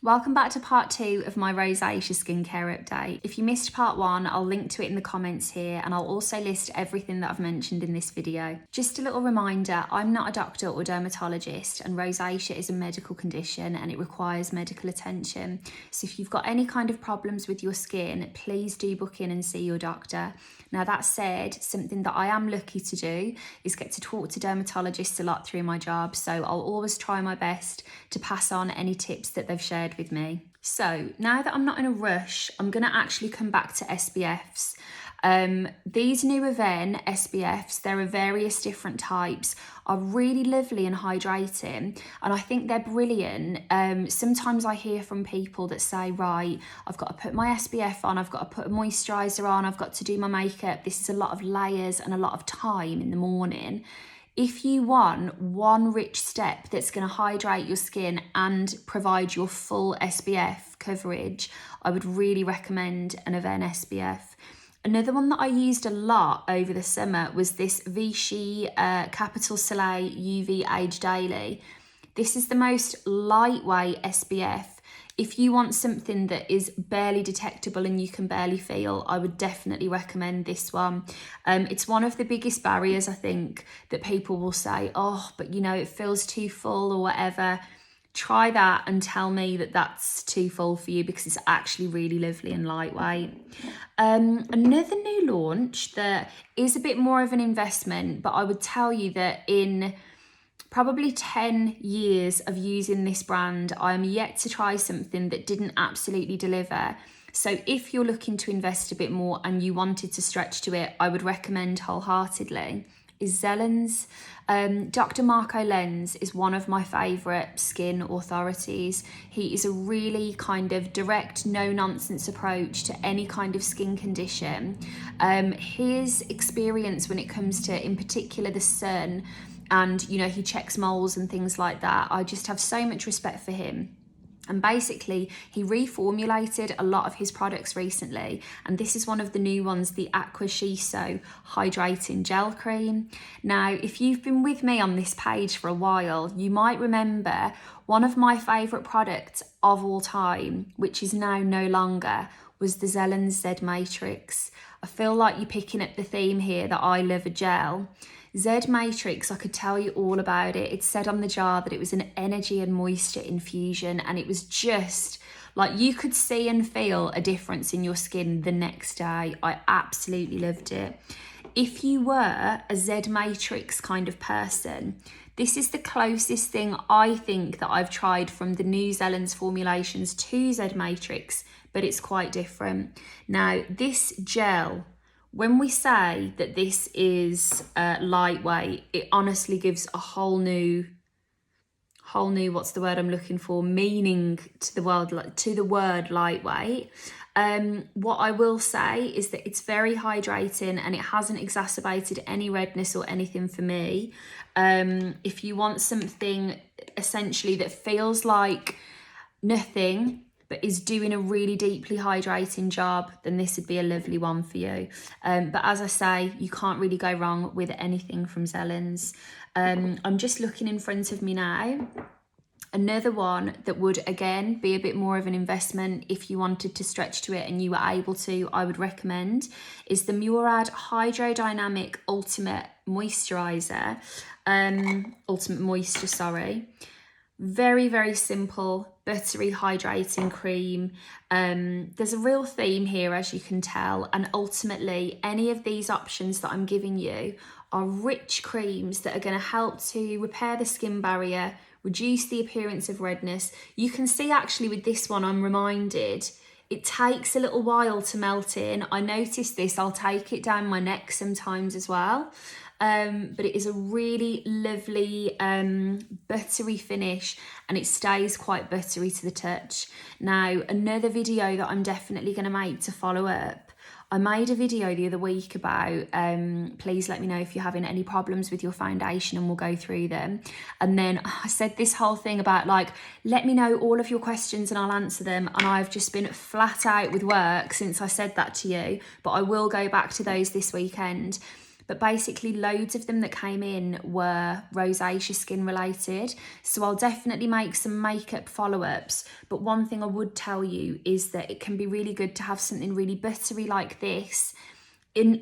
Welcome back to part 2 of my Rosacea skincare update. If you missed part 1, I'll link to it in the comments here, and I'll also list everything that I've mentioned in this video. Just a little reminder, I'm not a doctor or dermatologist, and rosacea is a medical condition and it requires medical attention. So if you've got any kind of problems with your skin, please do book in and see your doctor. Now that said, something that I am lucky to do is get to talk to dermatologists a lot through my job, so I'll always try my best to pass on any tips that they've shared with me. So now that I'm not in a rush, I'm going to actually come back to SPFs. These new Avene SPFs, there are various different types, are really lovely and hydrating, and I think they're brilliant. Sometimes I hear from people that say, right, I've got to put my SPF on, I've got to put a moisturiser on, I've got to do my makeup. This is a lot of layers and a lot of time in the morning. If you want one rich step that's going to hydrate your skin and provide your full SPF coverage, I would really recommend an Avene SPF. Another one that I used a lot over the summer was this Vichy Capital Soleil UV Age Daily. This is the most lightweight SPF. If you want something that is barely detectable and you can barely feel, I would definitely recommend this one. It's one of the biggest barriers, I think, that people will say, oh, but you know, it feels too full or whatever. Try that and tell me that that's too full for you, because it's actually really lovely and lightweight. Another new launch that is a bit more of an investment, but I would tell you that in probably 10 years of using this brand, I am yet to try something that didn't absolutely deliver. So if you're looking to invest a bit more and you wanted to stretch to it, I would recommend wholeheartedly is Zelens. Dr. Marco Lenz is one of my favourite skin authorities. He is a really kind of direct, no-nonsense approach to any kind of skin condition. His experience when it comes to, in particular, the sun, and, you know, he checks moles and things like that, I just have so much respect for him. And basically, he reformulated a lot of his products recently, and this is one of the new ones, the Acqua Shiso Hydrating Gel Cream. Now, if you've been with me on this page for a while, you might remember one of my favourite products of all time, which is now no longer, was the Zelens Z Matrix. I feel like you're picking up the theme here that I love a gel. Z Matrix, I could tell you all about it. It said on the jar that it was an energy and moisture infusion, and it was just like you could see and feel a difference in your skin the next day. I absolutely loved it. If you were a Z Matrix kind of person, this is the closest thing I think that I've tried from the new Zelens formulations to Z Matrix, but it's quite different. Now, this gel, when we say that this is lightweight, it honestly gives a whole new, what's the word I'm looking for, meaning to the word lightweight. What I will say is that it's very hydrating and it hasn't exacerbated any redness or anything for me. If you want something essentially that feels like nothing, but is doing a really deeply hydrating job, then this would be a lovely one for you. But as I say, you can't really go wrong with anything from Zelens. I'm just looking in front of me now. Another one that would, again, be a bit more of an investment if you wanted to stretch to it and you were able to, I would recommend, is the Murad Hydrodynamic Ultimate Moisturizer. Ultimate Moisture, sorry. Very, very simple, buttery hydrating cream. There's a real theme here, as you can tell, and ultimately any of these options that I'm giving you are rich creams that are going to help to repair the skin barrier, reduce the appearance of redness. You can see actually with this one, I'm reminded, it takes a little while to melt in. I noticed this, I'll take it down my neck sometimes as well. But it is a really lovely buttery finish, and it stays quite buttery to the touch. Now, another video that I'm definitely going to make to follow up, I made a video the other week about please let me know if you're having any problems with your foundation and we'll go through them. And then I said this whole thing about like, let me know all of your questions and I'll answer them. And I've just been flat out with work since I said that to you, but I will go back to those this weekend. but basically loads of them that came in were rosacea skin related. So I'll definitely make some makeup follow-ups, but one thing I would tell you is that it can be really good to have something really buttery like this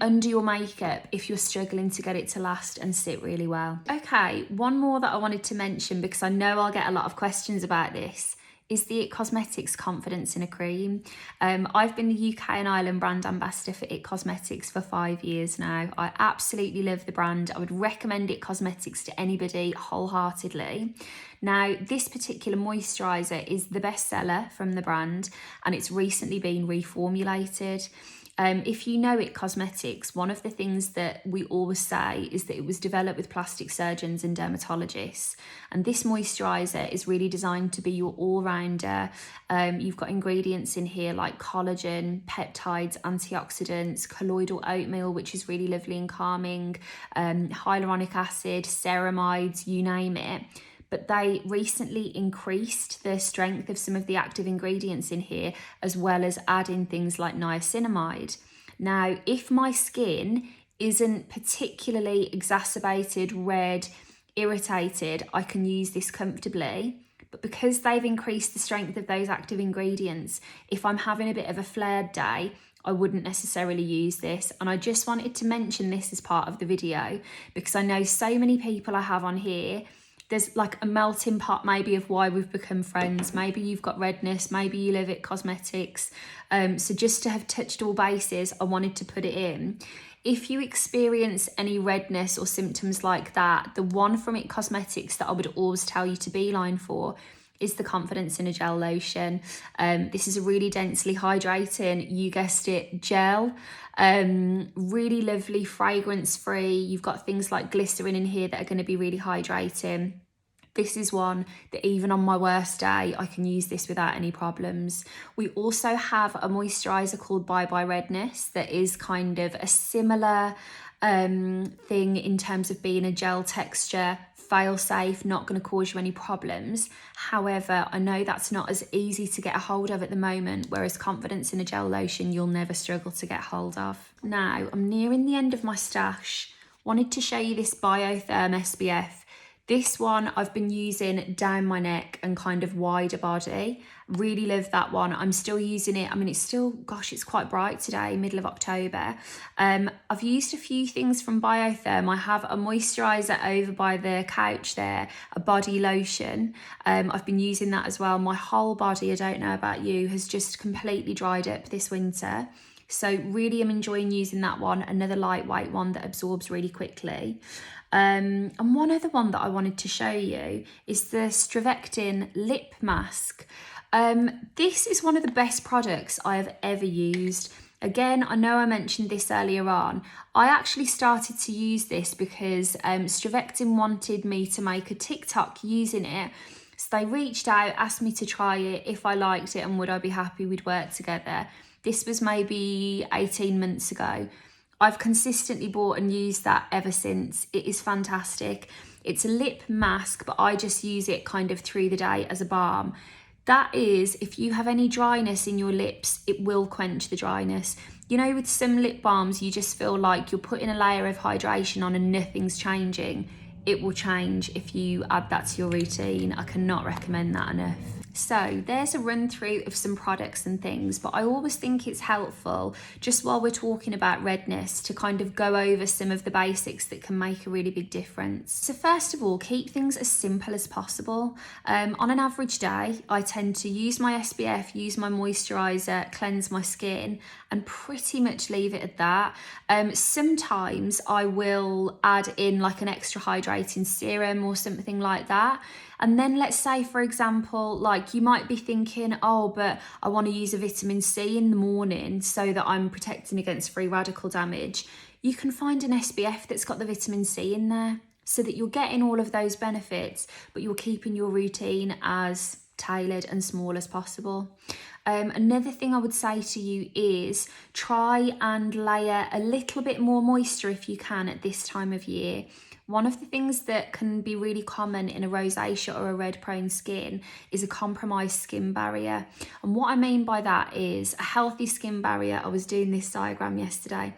under your makeup if you're struggling to get it to last and sit really well. Okay, one more that I wanted to mention, because I know I'll get a lot of questions about this, is the It Cosmetics Confidence in a Cream. I've been the UK and Ireland brand ambassador for It Cosmetics for 5 years now. I absolutely love the brand. I would recommend It Cosmetics to anybody wholeheartedly. Now, this particular moisturiser is the best seller from the brand, and it's recently been reformulated. If you know It Cosmetics, one of the things that we always say is that it was developed with plastic surgeons and dermatologists. And this moisturiser is really designed to be your all-rounder. You've got ingredients in here like collagen, peptides, antioxidants, colloidal oatmeal, which is really lovely and calming, hyaluronic acid, ceramides, you name it. But they recently increased the strength of some of the active ingredients in here, as well as adding things like niacinamide. Now, if my skin isn't particularly exacerbated, red, irritated, I can use this comfortably. But because they've increased the strength of those active ingredients, if I'm having a bit of a flared day, I wouldn't necessarily use this. And I just wanted to mention this as part of the video, because I know so many people I have on here, there's like a melting pot maybe of why we've become friends. Maybe you've got Redness, maybe you love It Cosmetics. So just to have touched all bases, I wanted to put it in. If you experience any redness or symptoms like that, the one from It Cosmetics that I would always tell you to beeline for is the Confidence in a Gel Lotion. This is a really densely hydrating, you guessed it, gel. Really lovely, fragrance free. You've got things like glycerin in here that are going to be really hydrating. This is one that even on my worst day, I can use this without any problems. We also have a moisturiser called Bye Bye Redness that is kind of a similar thing in terms of being a gel texture, fail safe, not going to cause you any problems. However, I know that's not as easy to get a hold of at the moment, whereas Confidence in a Gel Lotion you'll never struggle to get hold of. Now, I'm nearing the end of my stash. Wanted to show you this Biotherm SPF. This one I've been using down my neck and kind of wider body. Really love that one. I'm still using it. I mean, it's still, gosh, it's quite bright today, middle of October. I've used a few things from Biotherm. I have a moisturiser over by the couch there, a body lotion. I've been using that as well. My whole body, I don't know about you, has just completely dried up this winter. So really am enjoying using that one. Another lightweight one that absorbs really quickly. And one other one that I wanted to show you is the StriVectin lip mask. This is one of the best products I have ever used. Again, I know I mentioned this earlier on. I actually started to use this because StriVectin wanted me to make a TikTok using it. So they reached out, asked me to try it, if I liked it and would I be happy we'd work together. This was maybe 18 months ago. I've consistently bought and used that ever since. It is fantastic. It's a lip mask, but I just use it kind of through the day as a balm. That is, if you have any dryness in your lips, it will quench the dryness. You know, with some lip balms, you just feel like you're putting a layer of hydration on and nothing's changing. It will change if you add that to your routine. I cannot recommend that enough. So there's a run through of some products and things, but I always think it's helpful, just while we're talking about redness, to kind of go over some of the basics that can make a really big difference. So first of all, keep things as simple as possible. On an average day, I tend to use my SPF, use my moisturiser, cleanse my skin, and pretty much leave it at that. Sometimes I will add in like an extra hydrating serum or something like that. And then let's say, for example, like you might be thinking, oh, but I want to use a vitamin C in the morning so that I'm protecting against free radical damage. You can find an SPF that's got the vitamin C in there so that you're getting all of those benefits, but you're keeping your routine as tailored and small as possible. Another thing I would say to you is try and layer a little bit more moisture if you can at this time of year. One of the things that can be really common in a rosacea or a red prone skin is a compromised skin barrier. And what I mean by that is a healthy skin barrier. I was doing this diagram yesterday.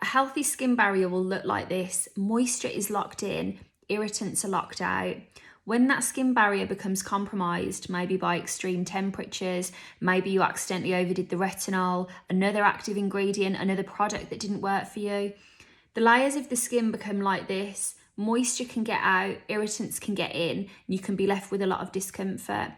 A healthy skin barrier will look like this. Moisture is locked in, irritants are locked out. When that skin barrier becomes compromised, maybe by extreme temperatures, maybe you accidentally overdid the retinol, another active ingredient, another product that didn't work for you, the layers of the skin become like this. Moisture can get out, irritants can get in, and you can be left with a lot of discomfort.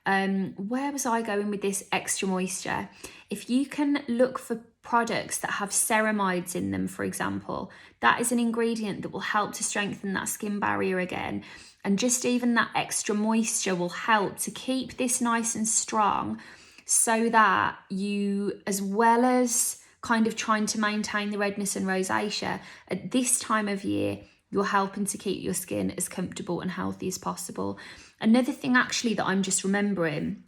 Where was I going with this extra moisture? If you can look for products that have ceramides in them, for example, that is an ingredient that will help to strengthen that skin barrier again. And just even that extra moisture will help to keep this nice and strong, so that you, as well as kind of trying to maintain the redness and rosacea, at this time of year, you're helping to keep your skin as comfortable and healthy as possible. Another thing actually that I'm just remembering,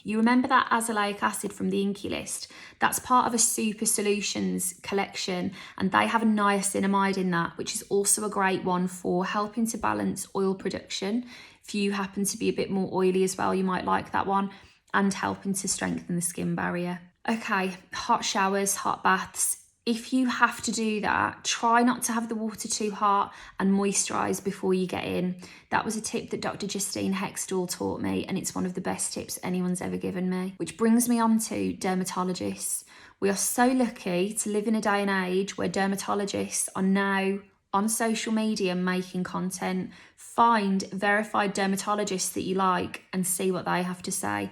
you remember that azelaic acid from the Inkey list? That's part of a super solutions collection, and they have a niacinamide in that, which is also a great one for helping to balance oil production. If you happen to be a bit more oily as well, you might like that one, and helping to strengthen the skin barrier. Okay, hot showers, hot baths. If you have to do that, try not to have the water too hot and moisturise before you get in. That was a tip that Dr. Justine Hextall taught me, and it's one of the best tips anyone's ever given me. Which brings me on to dermatologists. We are so lucky to live in a day and age where dermatologists are now on social media making content. Find verified dermatologists that you like and see what they have to say.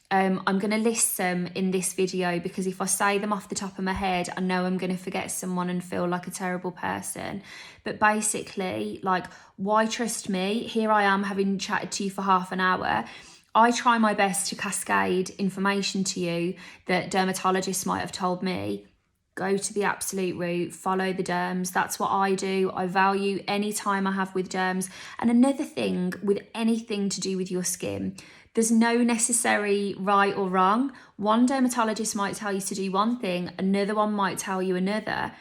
I'm going to list some in this video, because if I say them off the top of my head, I know I'm going to forget someone and feel like a terrible person. But basically, like, why trust me? Here I am having chatted to you for half an hour. I try my best to cascade information to you that dermatologists might have told me. Go to the absolute route, follow the derms. That's what I do. I value any time I have with derms. And another thing with anything to do with your skin, there's no necessary right or wrong. One dermatologist might tell you to do one thing, another one might tell you another,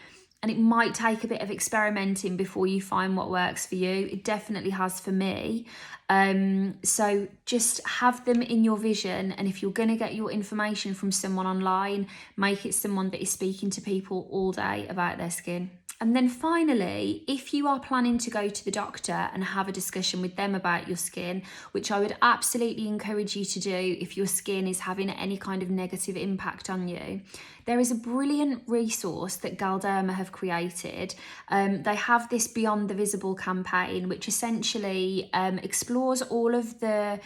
and it might take a bit of experimenting before you find what works for you. It definitely has for me. So just have them in your vision, and if you're going to get your information from someone online, make it someone that is speaking to people all day about their skin. And then finally, if you are planning to go to the doctor and have a discussion with them about your skin, which I would absolutely encourage you to do if your skin is having any kind of negative impact on you, there is a brilliant resource that Galderma have created. They have this Beyond the Visible campaign, which essentially explores all of the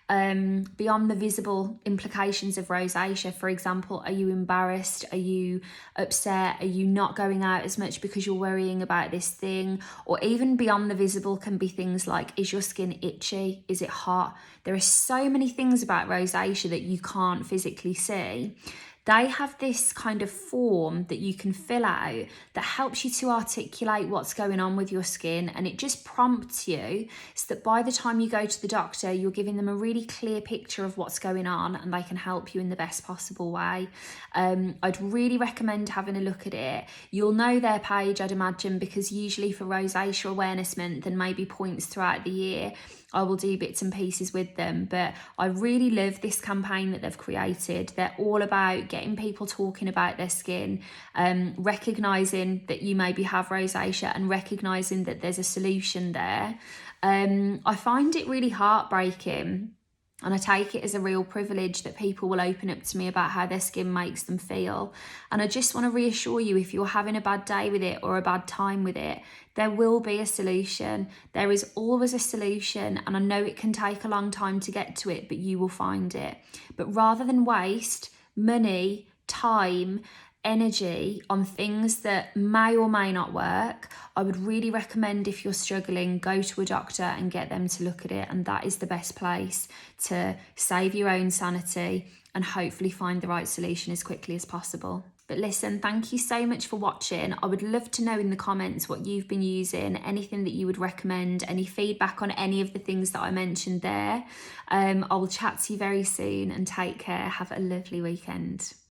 beyond the visible implications of rosacea. For example, are you embarrassed? Are you upset? Are you not going out as much because you're worrying about this thing? Or even beyond the visible can be things like, is your skin itchy? Is it hot? There are so many things about rosacea that you can't physically see. They have this kind of form that you can fill out that helps you to articulate what's going on with your skin, and it just prompts you so that by the time you go to the doctor, you're giving them a really clear picture of what's going on and they can help you in the best possible way. I'd really recommend having a look at it. You'll know their page, I'd imagine, because usually for Rosacea Awareness Month and maybe points throughout the year, I will do bits and pieces with them. But I really love this campaign that they've created. They're all about getting people talking about their skin, recognising that you maybe have rosacea and recognising that there's a solution there. I find it really heartbreaking, and I take it as a real privilege that people will open up to me about how their skin makes them feel. And I just want to reassure you, if you're having a bad day with it or a bad time with it, there will be a solution. There is always a solution, and I know it can take a long time to get to it, but you will find it. But rather than waste money, time, energy on things that may or may not work, I would really recommend, if you're struggling, go to a doctor and get them to look at it. And that is the best place to save your own sanity and hopefully find the right solution as quickly as possible. But listen, thank you so much for watching. I would love to know in the comments what you've been using, anything that you would recommend, any feedback on any of the things that I mentioned there. I will chat to you very soon, and take care. Have a lovely weekend.